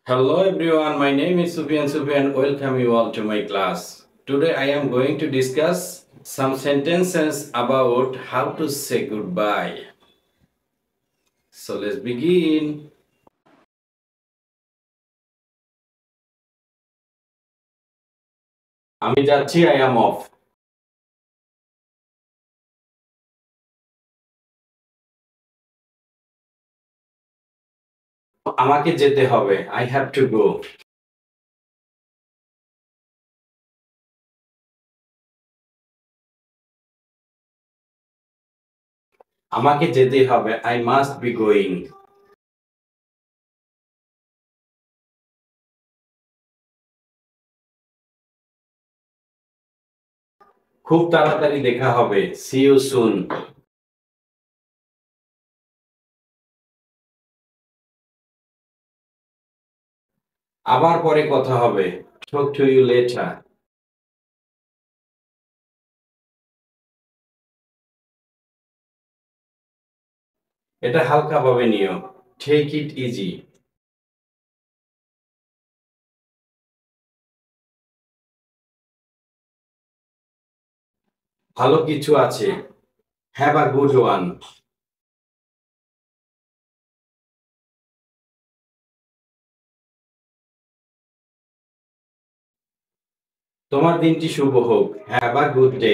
Hello everyone, my name is Sufyan. Welcome you all to my class. Today I am going to discuss some sentences about how to say goodbye. So let's begin. আমি যাচ্ছি, I am off. আমাকে যেতে হবে, I have to go. আমাকে যেতে হবে, I must be going. খুব তাড়াতাড়ি দেখা হবে, see you soon. আবার পরে কথা হবে, talk to you later. এটা হালকাভাবে নিও, take it easy. ভালো কিছু আছে, have a good one. তোমার দিনটি শুভ হোক, হ্যাভ আ গুড ডে।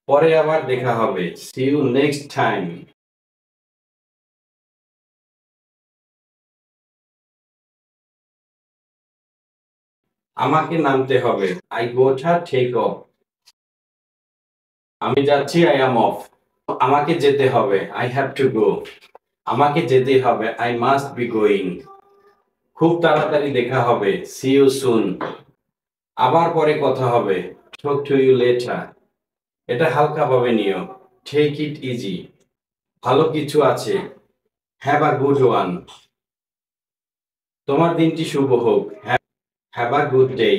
পরে আবার দেখা হবে, সি ইউ নেক্সট টাইম। আমাকে নামতে হবে, আই গোটা টেক অফ। আমি যাচ্ছি, আই অ্যাম অফ। আমাকে যেতে হবে, আই হ্যাভ টু গো। আমাকে যেতে হবে, আই মাস্ট বি গোয়িং। খুব তাড়াতাড়ি দেখা হবে, সি ইউ সুন। আবার পরে কথা হবে, টক টু ইউ লেটার। এটা হালকাভাবে নিও, টেক ইট ইজি। ভালো কিছু আছে, হ্যাভ আ গুড ওয়ান। তোমার দিনটি শুভ হোক, হ্যাভ আ গুড ডে।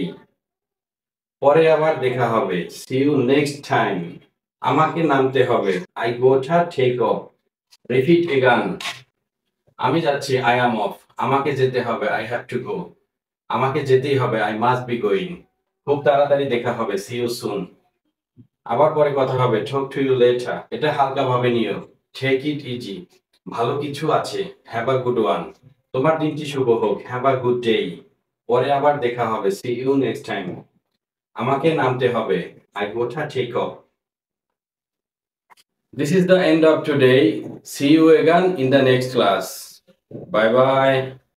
পরে আবার দেখা হবে, সি ইউ নেক্সট টাইম। আমাকে নামতে হবে, I gotta take of. Repeat again. আমি যাচ্ছি, আই অ্যাম অফ। আমাকে যেতে হবে, আই হ্যাভ টু গো। আমাকে যেতেই হবে, আই মাস্ট বি গোয়িং। খুব তাড়াতাড়ি দেখা হবে, সি ইউ সুন। আবার পরে কথা হবে, টক টু ইউ লেটার। এটা হালকাভাবে নিও, টেক ইট ইজি। ভালো কিছু আছে, হ্যাভ আ গুড ওয়ান। তোমার দিনটি শুভ হোক, হ্যাভ আ গুড ডে। পরে আবার দেখা হবে, সি ইউ নেক্সট টাইম। আমাকে নামতে হবে, I gotta take off. This is the end of today. See you again in the next class. Bye bye.